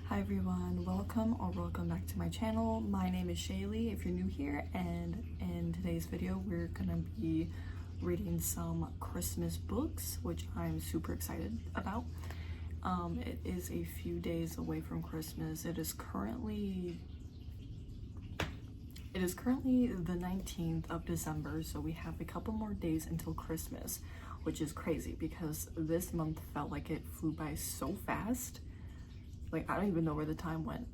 Hi everyone, welcome back to my channel. My name is Shaylee if you're new here, and in today's video we're gonna be reading some Christmas books, which I'm super excited about. It is a few days away from Christmas. It is currently the 19th of December, so we have a couple more days until Christmas, which is crazy because this month felt like it flew by so fast. Like, I don't even know where the time went.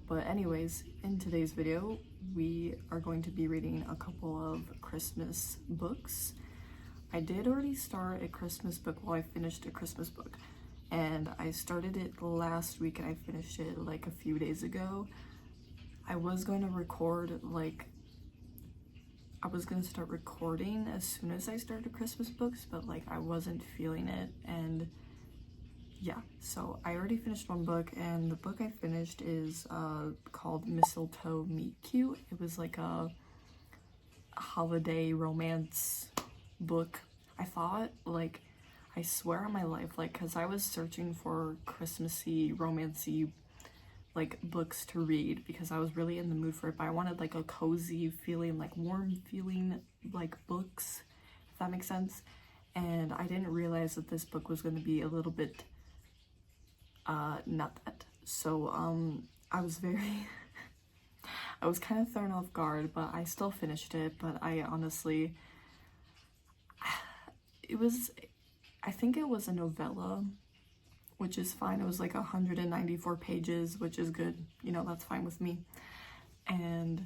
But anyways, in today's video, we are going to be reading a couple of Christmas books. I did already start a Christmas book. Well, I finished a Christmas book. And I started it last week and I finished it like a few days ago. I was going to start recording as soon as I started Christmas books, but like I wasn't feeling it, and yeah, so I already finished one book, and the book I finished is called Mistletoe Meet Cute. It was like a holiday romance book. I thought, like, I swear on my life, like, because I was searching for Christmassy, romancy, like, books to read because I was really in the mood for it, but I wanted like a cozy feeling, like warm feeling, like books, if that makes sense. And I didn't realize that this book was going to be a little bit not that. So I was I was kind of thrown off guard, but I still finished it. But I honestly, I think it was a novella, which is fine. It was like 194 pages, which is good, you know, that's fine with me. And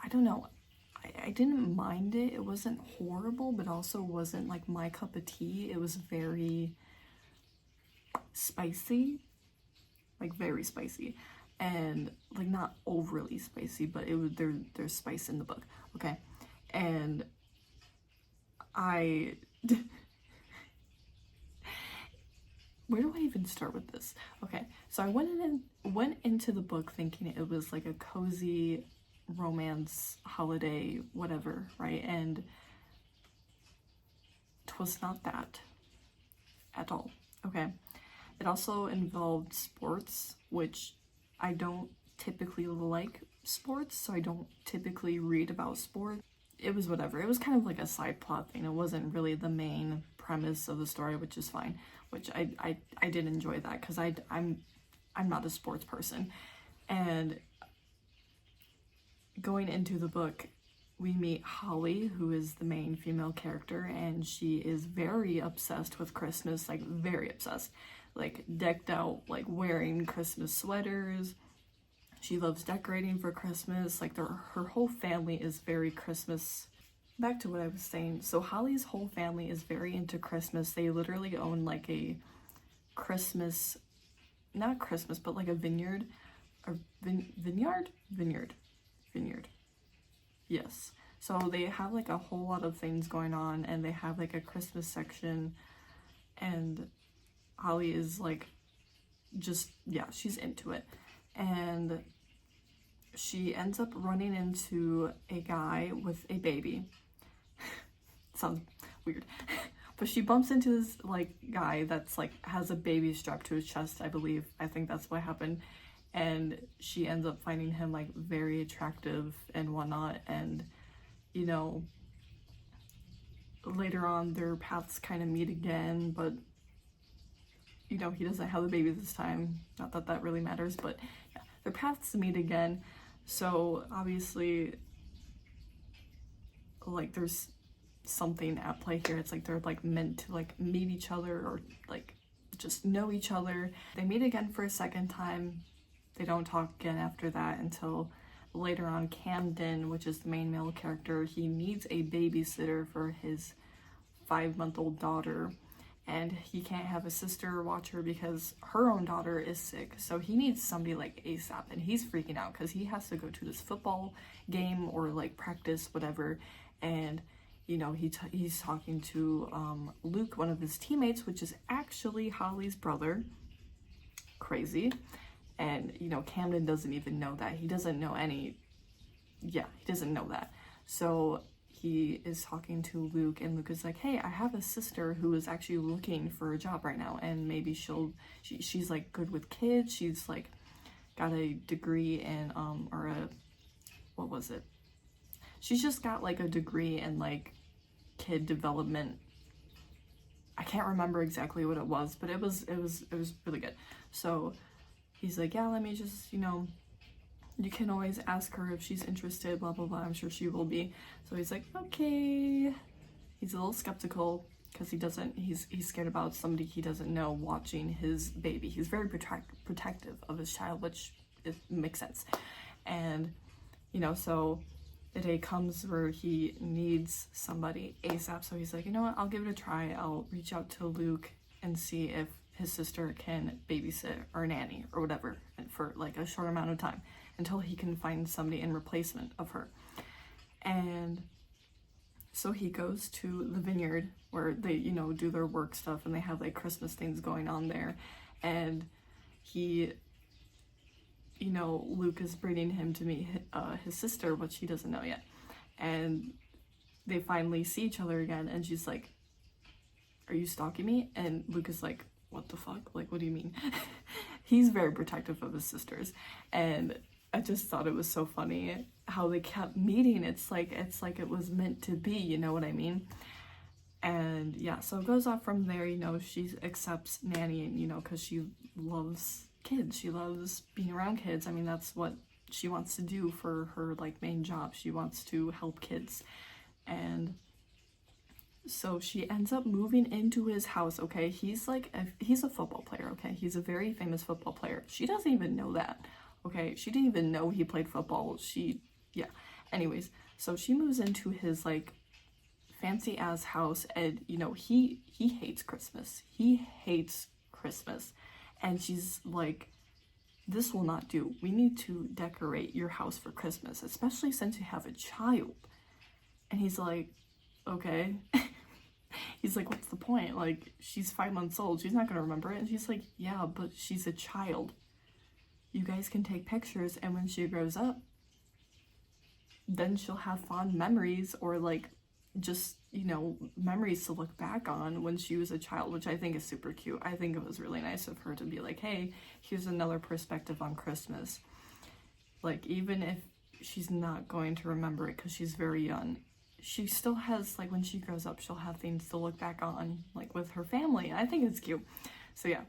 I don't know, I didn't mind it. It wasn't horrible, but also wasn't like my cup of tea. It was very spicy, like very spicy, and like not overly spicy, but it was there's spice in the book, okay? And where do I even start with this? Okay, so I went into the book thinking it was like a cozy romance holiday whatever, right? And it was not that at all, okay? It also involved sports, which I don't typically like sports, so I don't typically read about sports. It was whatever. It was kind of like a side plot thing. It wasn't really the main premise of the story, which is fine. Which I did enjoy that because I'm not a sports person. And going into the book, we meet Holly, who is the main female character, and she is very obsessed with Christmas, like very obsessed. Like decked out, like wearing Christmas sweaters. She loves decorating for Christmas. Like her whole family is very Christmas. Back to what I was saying. So Holly's whole family is very into Christmas. They literally own like a Christmas, not Christmas, but like a vineyard, or vineyard. Yes. So they have like a whole lot of things going on, and they have like a Christmas section, and Holly is like, just, yeah, she's into it. And she ends up running into a guy with a baby. Sounds weird. But she bumps into this like guy that's like has a baby strapped to his chest, I believe. I think that's what happened. And she ends up finding him like very attractive and whatnot. And, you know, later on their paths kind of meet again, but you know, he doesn't have the baby this time. Not that that really matters, but yeah, their paths meet again. So obviously, like, there's something at play here. It's like they're like meant to like meet each other or like just know each other. They meet again for a second time. They don't talk again after that until later on. Camden, which is the main male character, he needs a babysitter for his 5-month-old daughter, and he can't have a sister watch her because her own daughter is sick. So he needs somebody like ASAP, and he's freaking out because he has to go to this football game or like practice, whatever. And you know, he's talking to Luke, one of his teammates, which is actually Holly's brother. Crazy. And you know, Camden doesn't even know that. He doesn't know he doesn't know that. So he is talking to Luke, and Luke is like, hey, I have a sister who is actually looking for a job right now, and maybe she's like good with kids. She's like got a degree in what was it? She's just got like a degree in like kid development. I can't remember exactly what it was, but it was really good. So he's like, yeah, let me just, you know, you can always ask her if she's interested, blah blah blah, I'm sure she will be. So he's like, okay. He's a little skeptical because he's scared about somebody he doesn't know watching his baby. He's very protective of his child, which makes sense. And you know, so the day comes where he needs somebody ASAP. So he's like, you know what, I'll give it a try. I'll reach out to Luke and see if his sister can babysit or nanny or whatever for like a short amount of time until he can find somebody in replacement of her. And so he goes to the vineyard where they, you know, do their work stuff, and they have like Christmas things going on there. And he, you know, Luke is bringing him to meet his sister, which he doesn't know yet. And they finally see each other again, and she's like, are you stalking me? And Luke is like, what the fuck? Like, what do you mean? He's very protective of his sisters. And I just thought it was so funny how they kept meeting. It's like it was meant to be, you know what I mean? And yeah, so it goes off from there. You know, she accepts nannying, you know, because she loves kids. She loves being around kids. I mean, that's what she wants to do for her like main job. She wants to help kids. And so she ends up moving into his house. Okay, he's a football player. Okay, he's a very famous football player. She doesn't even know that. Okay, she didn't even know he played football. Yeah, anyways, so she moves into his like fancy ass house, and you know, he hates Christmas. And she's like, this will not do. We need to decorate your house for Christmas, especially since you have a child. And he's like, okay. He's like, what's the point? Like, she's 5 months old. She's not gonna remember it. And she's like, yeah, but she's a child. You guys can take pictures, and when she grows up, then she'll have fond memories, or like just, you know, memories to look back on when she was a child, which I think is super cute. I think it was really nice of her to be like, hey, here's another perspective on Christmas. Like, even if she's not going to remember it because she's very young, she still has, like, when she grows up, she'll have things to look back on, like, with her family. I think it's cute. So yeah.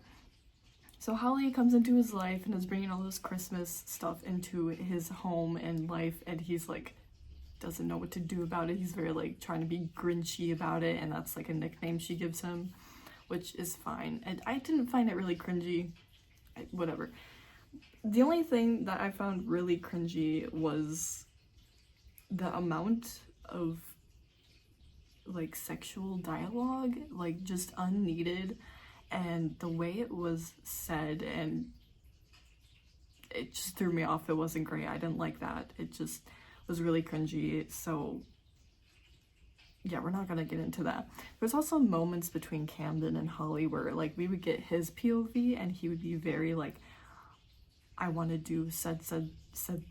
So Holly comes into his life and is bringing all this Christmas stuff into his home and life, and he's like, doesn't know what to do about it. He's very like trying to be grinchy about it, and that's like a nickname she gives him, which is fine. And I didn't find it really cringy. Whatever. The only thing that I found really cringy was the amount of like sexual dialogue, like just unneeded, and the way it was said, and it just threw me off. It wasn't great. I didn't like that. It just was really cringy. So yeah, we're not gonna get into that. There's also moments between Camden and Holly where like we would get his POV, and he would be very like, I want to do said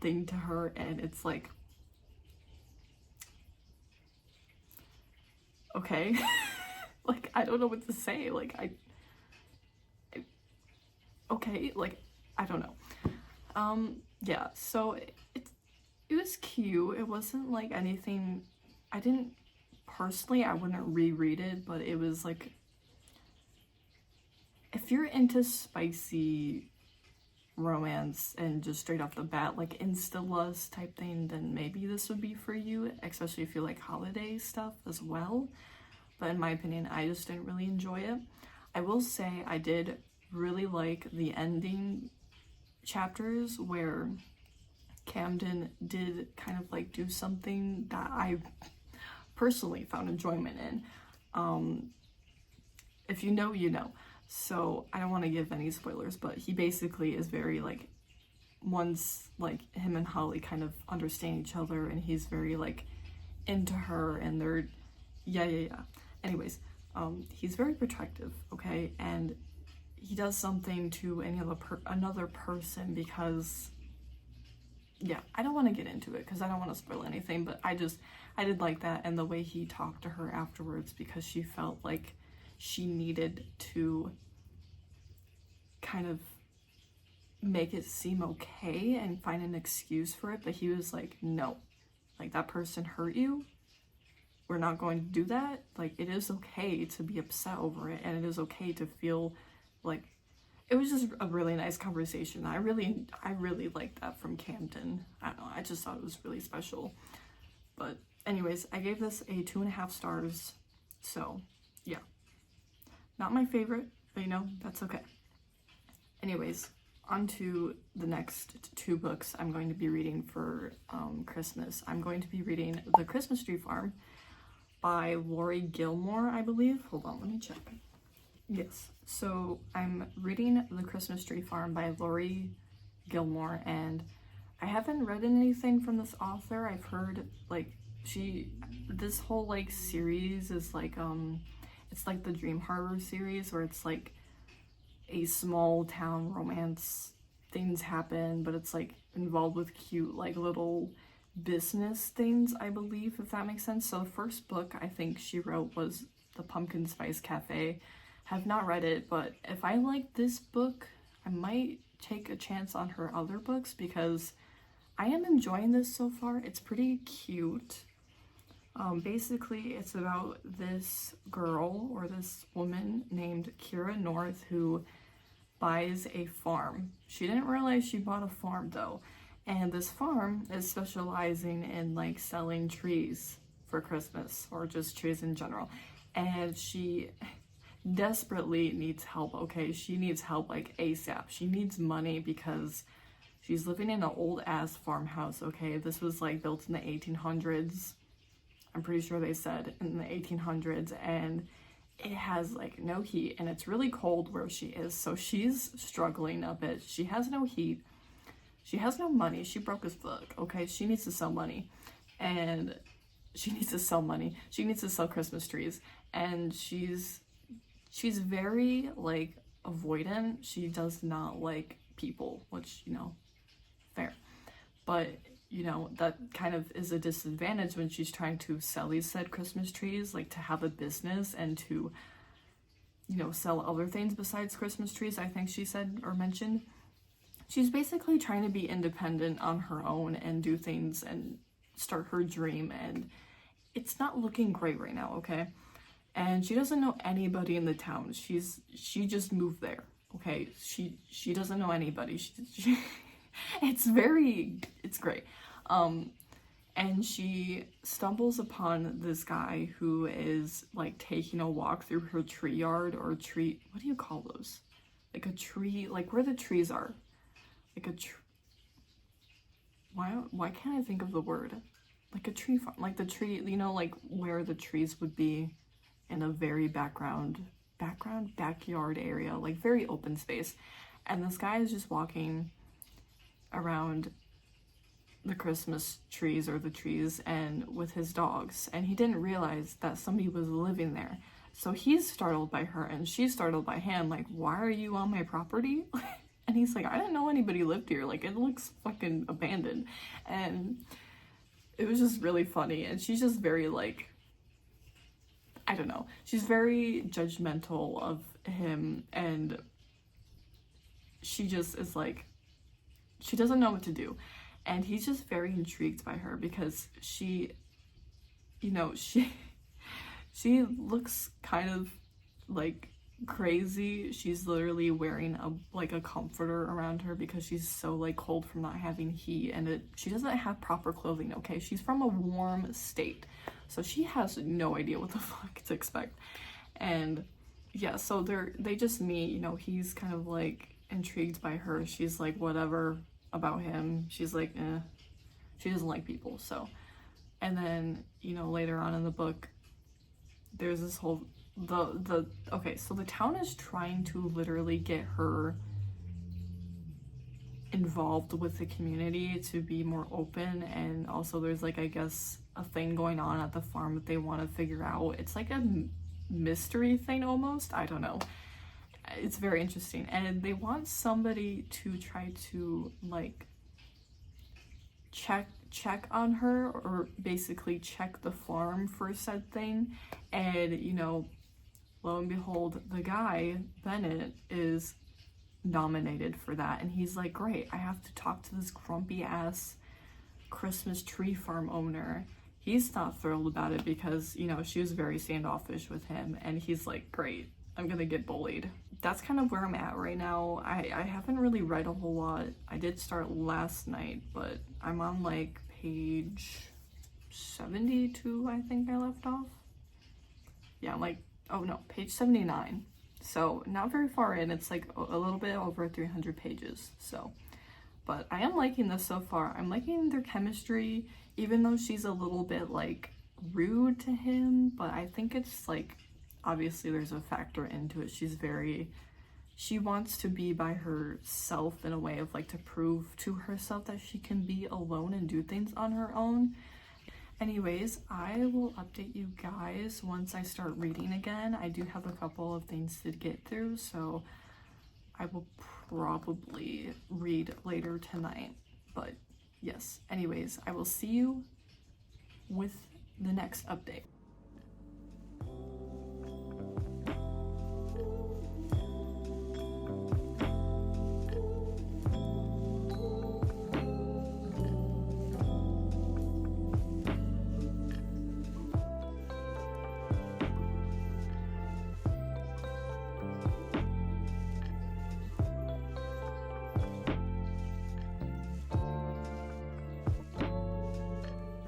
thing to her, and it's like, okay. Like, I don't know what to say. Like, okay, like, I don't know. Yeah, so it was cute. It wasn't like anything, I wouldn't reread it, but it was like, if you're into spicy romance and just straight off the bat, like insta lust type thing, then maybe this would be for you, especially if you like holiday stuff as well. But in my opinion, I just didn't really enjoy it. I will say I did really like the ending chapters where Camden did kind of like do something that I personally found enjoyment in. If you know, you know. So I don't want to give any spoilers, but he basically is very like, once like him and Holly kind of understand each other, and he's very like into her, and they're yeah. Anyways, he's very protective, okay, and he does something to another person because, yeah, I don't want to get into it because I don't want to spoil anything, but I did like that, and the way he talked to her afterwards, because she felt like she needed to kind of make it seem okay and find an excuse for it, but he was like, no, like that person hurt you, we're not going to do that. Like, it is okay to be upset over it, and it is okay to feel like, it was just a really nice conversation. I really liked that from Camden. I don't know, I just thought it was really special. But anyways, I gave this a 2.5 stars. So yeah, not my favorite, but you know, that's okay. Anyways, on to the next 2 books I'm going to be reading for Christmas. I'm going to be reading The Christmas Tree Farm by Laurie Gilmore, I believe. Hold on, let me check. Yes, so I'm reading The Christmas Tree Farm by Laurie Gilmore, and I haven't read anything from this author. I've heard like this whole like series is like it's like the Dream Harbor series, where it's like a small town romance, things happen, but it's like involved with cute like little business things, I believe, if that makes sense. So the first book I think she wrote was The Pumpkin Spice Cafe. Have not read it, but if I like this book, I might take a chance on her other books, because I am enjoying this so far. It's pretty cute. Basically, it's about this girl, or this woman named Kira North, who buys a farm. She didn't realize she bought a farm though, and this farm is specializing in like selling trees for Christmas, or just trees in general, and she desperately needs help, okay? She needs help like ASAP. She needs money because she's living in an old ass farmhouse, okay? This was like built in the 1800s. I'm pretty sure they said in the 1800s, and it has like no heat, and it's really cold where she is, so she's struggling a bit. She has no heat, she has no money, she broke as fuck, okay? She needs to sell money, and she needs to sell money. She needs to sell Christmas trees, and she's very like avoidant. She does not like people, which, you know, fair, but you know, that kind of is a disadvantage when she's trying to sell these said Christmas trees, like to have a business and to, you know, sell other things besides Christmas trees, I think she said or mentioned. She's basically trying to be independent on her own and do things and start her dream, and it's not looking great right now, okay? And she doesn't know anybody in the town. She just moved there, okay? She doesn't know anybody. It's great. And she stumbles upon this guy who is like taking a walk through her tree yard, or tree, what do you call those? Like a tree, like where the trees are. Like a why can't I think of the word? Like a tree farm, like the tree, you know, like where the trees would be in a very backyard area, like very open space. And this guy is just walking around the Christmas trees, or the trees, and with his dogs, and he didn't realize that somebody was living there. So he's startled by her, and she's startled by him, like, why are you on my property? And he's like, I didn't know anybody lived here, like it looks fucking abandoned. And it was just really funny, and she's just very like, I don't know, she's very judgmental of him, and she just is like, she doesn't know what to do. And he's just very intrigued by her because she, you know, she looks kind of like crazy. She's literally wearing a comforter around her because she's so like cold from not having heat, and she doesn't have proper clothing. Okay, she's from a warm state, so she has no idea what the fuck to expect. And yeah, so they just meet. You know, he's kind of like intrigued by her. She's like whatever about him. She's like she doesn't like people. So, and then, you know, later on in the book there's this whole okay, so the town is trying to literally get her involved with the community to be more open, and also there's like, I guess, a thing going on at the farm that they want to figure out. It's like a mystery thing almost, I don't know. It's very interesting, and they want somebody to try to like check on her, or basically check the farm for said thing. And, you know, lo and behold, the guy, Bennett, is nominated for that. And he's like, great, I have to talk to this grumpy ass Christmas tree farm owner. He's not thrilled about it because, you know, she was very standoffish with him. And he's like, great, I'm gonna get bullied. That's kind of where I'm at right now. I haven't really read a whole lot. I did start last night, but I'm on like page 72, I think I left off. Yeah, I'm like, oh no, page 79. So not very far in. It's like a little bit over 300 pages. So, but I am liking this so far. I'm liking their chemistry, even though she's a little bit like rude to him, but I think it's like, obviously there's a factor into it. She wants to be by herself in a way of like to prove to herself that she can be alone and do things on her own. Anyways, I will update you guys once I start reading again. I do have a couple of things to get through, so I will probably read later tonight. But yes, anyways, I will see you with the next update.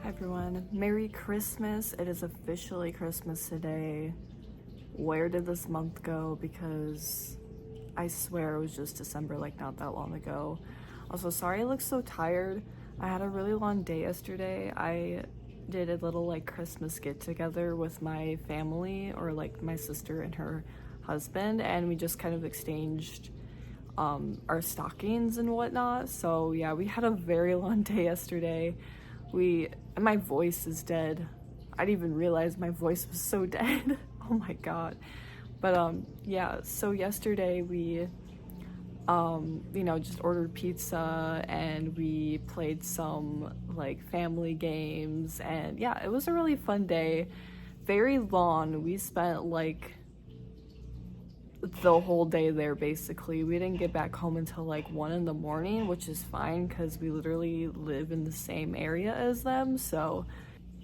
Everyone, Merry Christmas. It is officially Christmas today. Where did this month go? Because I swear it was just December, like not that long ago. Also, sorry I look so tired. I had a really long day yesterday. I did a little like Christmas get together with my family, or like my sister and her husband, and we just kind of exchanged our stockings and whatnot. So yeah, we had a very long day yesterday. My voice is dead. I didn't even realize my voice was so dead. Oh my god. But yeah, so yesterday we you know, just ordered pizza and we played some like family games, and yeah, it was a really fun day. Very long. We spent like the whole day there basically. We didn't get back home until like 1 in the morning, which is fine because we literally live in the same area as them. So,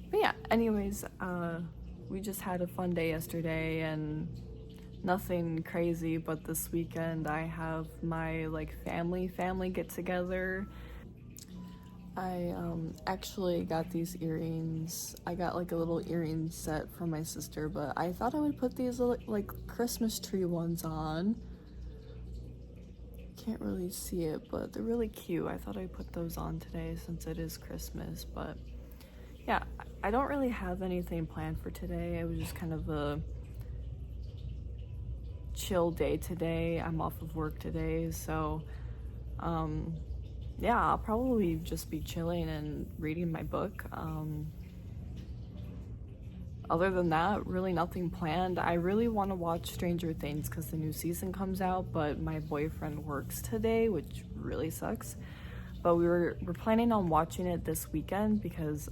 but yeah, anyways, we just had a fun day yesterday and nothing crazy. But this weekend I have my like family get together. I actually got these earrings. I got like a little earring set from my sister, but I thought I would put these like Christmas tree ones on. Can't really see it, but they're really cute. I thought I'd put those on today since it is Christmas. But yeah, I don't really have anything planned for today. It was just kind of a chill day today. I'm off of work today, so yeah, I'll probably just be chilling and reading my book. Other than that, really nothing planned. I really want to watch Stranger Things because the new season comes out, but my boyfriend works today, which really sucks. But we're planning on watching it this weekend because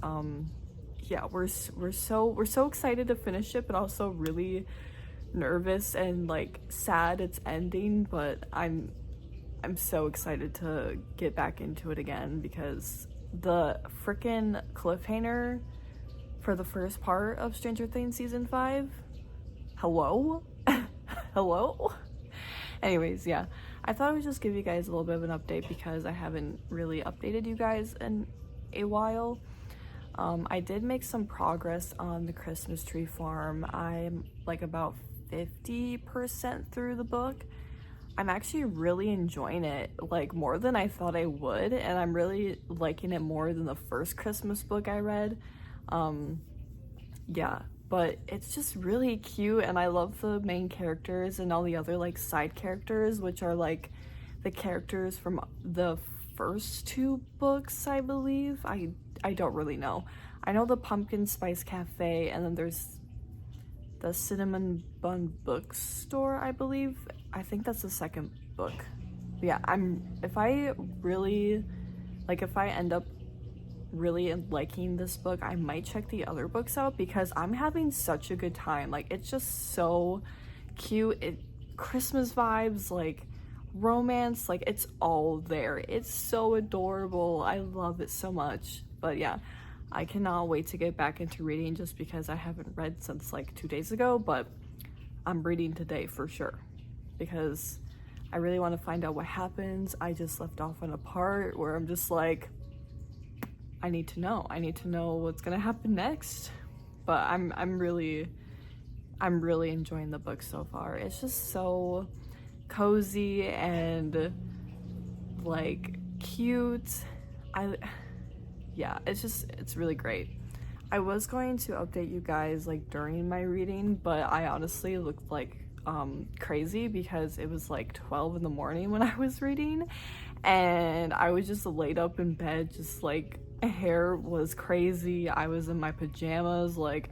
yeah, we're so excited to finish it, but also really nervous and like sad it's ending. But I'm so excited to get back into it again because the freaking cliffhanger for the first part of Stranger Things season 5, hello? Hello? Anyways, yeah, I thought I would just give you guys a little bit of an update because I haven't really updated you guys in a while. I did make some progress on the Christmas tree farm. I'm like about 50% through the book. I'm actually really enjoying it, like more than I thought I would, and I'm really liking it more than the first Christmas book I read. Yeah, but it's just really cute, and I love the main characters and all the other like side characters, which are like the characters from the first two books, I believe. I don't really know. I know the Pumpkin Spice Cafe, and then there's the Cinnamon Bun Bookstore, I believe. I think that's the second book. But yeah, if I end up really liking this book, I might check the other books out because I'm having such a good time. Like, it's just so cute. Christmas vibes, like romance, like it's all there. It's so adorable. I love it so much. But yeah, I cannot wait to get back into reading just because I haven't read since like 2 days ago, but I'm reading today for sure because I really want to find out what happens. I just left off on a part where I'm just like, I need to know what's gonna happen next. But I'm really enjoying the book so far. It's just so cozy and like cute. It's really great. I was going to update you guys like during my reading, but I honestly looked like crazy because it was like 12 in the morning when I was reading, and I was just laid up in bed, just like hair was crazy. I was in my pajamas, like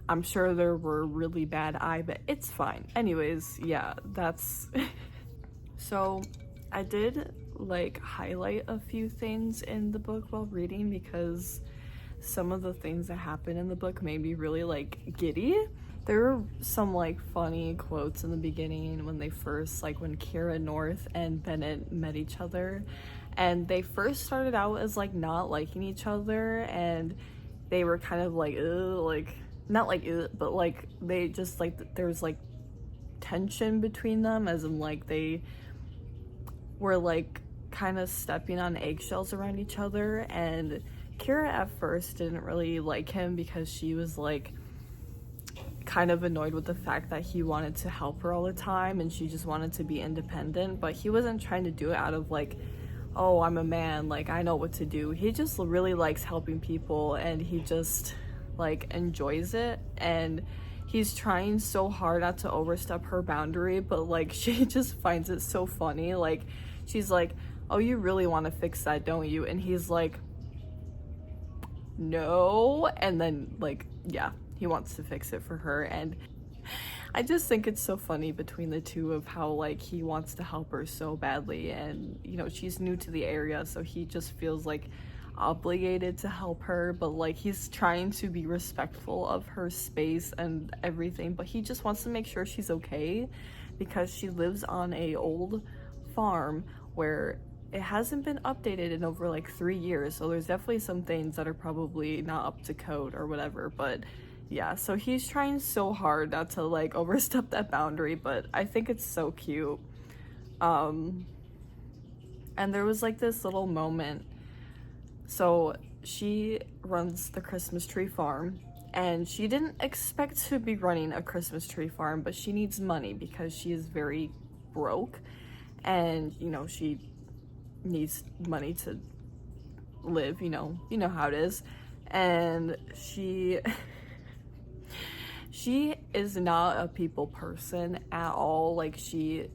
I'm sure there were really bad eye, but it's fine. Anyways, yeah, that's so I did like highlight a few things in the book while reading because some of the things that happen in the book made me really like giddy. There were some like funny quotes in the beginning when Kira North and Bennett met each other, and they first started out as like not liking each other, and they were kind of like like not like but like they just like there's like tension between them, as in like they were like kind of stepping on eggshells around each other. And Kira at first didn't really like him because she was like kind of annoyed with the fact that he wanted to help her all the time and she just wanted to be independent, but he wasn't trying to do it out of like, oh, I'm a man, like I know what to do. He just really likes helping people and he just like enjoys it, and he's trying so hard not to overstep her boundary, but like she just finds it so funny. Like she's like, oh, you really want to fix that, don't you? And he's like, no. And then like, yeah, he wants to fix it for her. And I just think it's so funny between the two of how like he wants to help her so badly, and you know, she's new to the area, so he just feels like obligated to help her, but like he's trying to be respectful of her space and everything, but he just wants to make sure she's okay because she lives on a old farm where it hasn't been updated in over like 3 years, so there's definitely some things that are probably not up to code or whatever. But yeah, so he's trying so hard not to like overstep that boundary, but I think it's so cute. And there was like this little moment. So she runs the Christmas tree farm, and she didn't expect to be running a Christmas tree farm, but she needs money because she is very broke, and you know, she needs money to live, you know how it is. And she is not a people person at all. Like she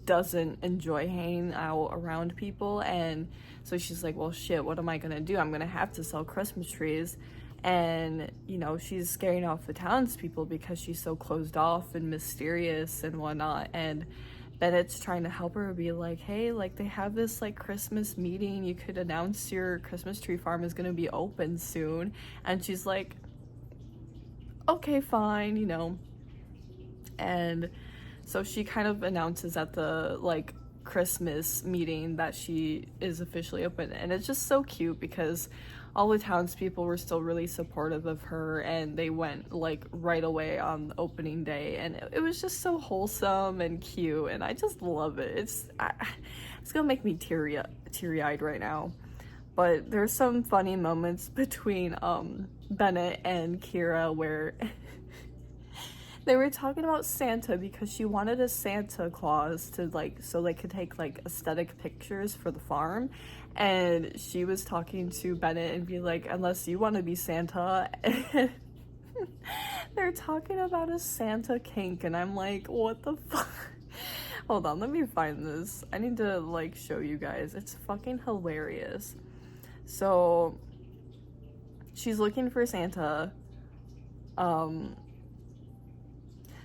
doesn't enjoy hanging out around people, and so she's like, well shit, what am I gonna do? I'm gonna have to sell Christmas trees. And you know, she's scaring off the townspeople because she's so closed off and mysterious and whatnot. And Bennett's trying to help her, be like, hey, like they have this like Christmas meeting, you could announce your Christmas tree farm is gonna be open soon. And she's like, okay, fine, you know. And so she kind of announces at the like Christmas meeting that she is officially open. And it's just so cute because all the townspeople were still really supportive of her, and they went like right away on opening day, and it was just so wholesome and cute, and I just love it. It's gonna make me teary-eyed right now. But there's some funny moments between Bennett and Kira where they were talking about Santa because she wanted a Santa Claus to like so they could take like aesthetic pictures for the farm, and she was talking to Bennett and be like, unless you want to be Santa. They're talking about a Santa kink, and I'm like, what the fuck? Hold on, let me find this. I need to like show you guys. It's fucking hilarious. So she's looking for Santa.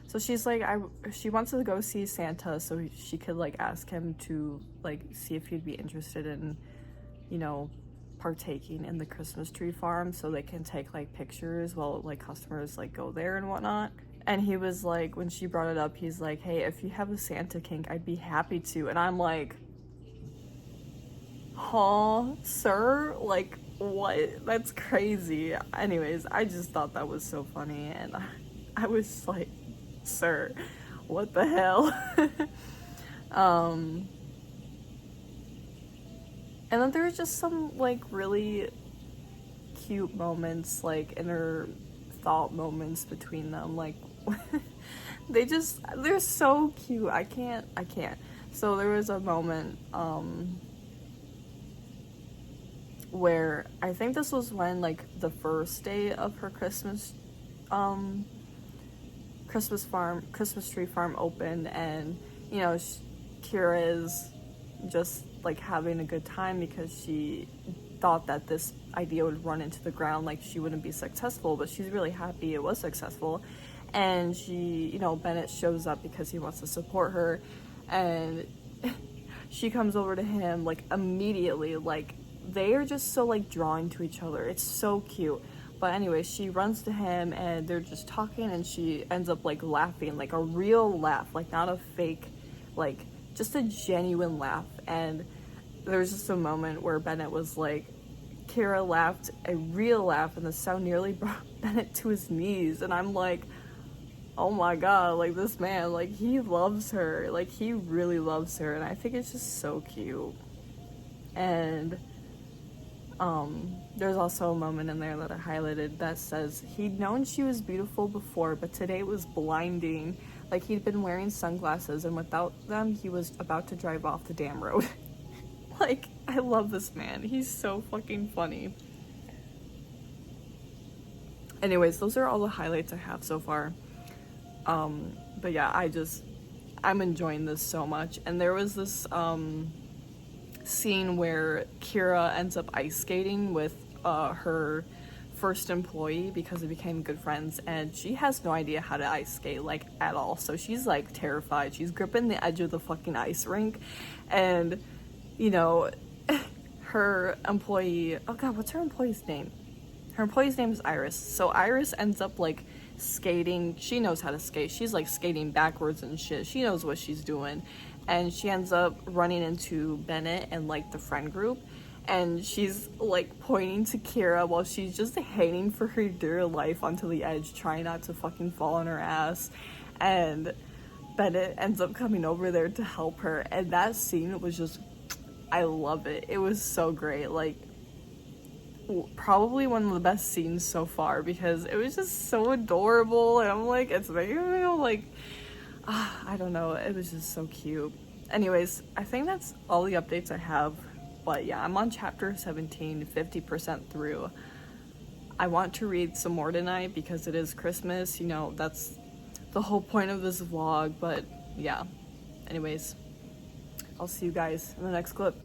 So she's like, she wants to go see Santa so she could like ask him to like see if he'd be interested in, you know, partaking in the Christmas tree farm so they can take like pictures while like customers like go there and whatnot. And he was like, when she brought it up, he's like, hey, if you have a Santa kink, I'd be happy to. And I'm like, huh, sir? Like, what? That's crazy. Anyways, I just thought that was so funny, and I was like, sir, what the hell? And then there's just some like really cute moments, like inner thought moments between them. Like they're so cute. I can't. So there was a moment where I think this was when like the first day of her Christmas tree farm opened, and you know, Kira is just like having a good time because she thought that this idea would run into the ground, like she wouldn't be successful, but she's really happy it was successful. And she, you know, Bennett shows up because he wants to support her, and she comes over to him like immediately, like they are just so like drawing to each other. It's so cute. But anyway, she runs to him and they're just talking, and she ends up like laughing, like a real laugh, like not a fake, like just a genuine laugh. And there was just a moment where Bennett was like, Kira laughed a real laugh, and the sound nearly brought Bennett to his knees. And I'm like, oh my god, like this man, like he loves her, like he really loves her. And I think it's just so cute. And there's also a moment in there that I highlighted that says he'd known she was beautiful before, but today it was blinding. Like he'd been wearing sunglasses, and without them he was about to drive off the damn road. Like, I love this man. He's so fucking funny. Anyways, those are all the highlights I have so far. But yeah, I'm enjoying this so much. And there was this scene where Kira ends up ice skating with her first employee because they became good friends, and she has no idea how to ice skate like at all. So she's like terrified. She's gripping the edge of the fucking ice rink, and you know, her employee, oh god, what's her employee's name? Her employee's name is Iris. So Iris ends up like skating. She knows how to skate. She's like skating backwards and shit. She knows what she's doing. And she ends up running into Bennett and like the friend group. And she's like pointing to Kira while she's just hanging for her dear life onto the edge, trying not to fucking fall on her ass. And Bennett ends up coming over there to help her. And that scene was just, I love it. It was so great. Like, probably one of the best scenes so far because it was just so adorable. And I'm like, it's making me feel like, I don't know. It was just so cute. Anyways, I think that's all the updates I have. But yeah, I'm on chapter 17, 50% through. I want to read some more tonight because it is Christmas. You know, that's the whole point of this vlog. But yeah, anyways, I'll see you guys in the next clip.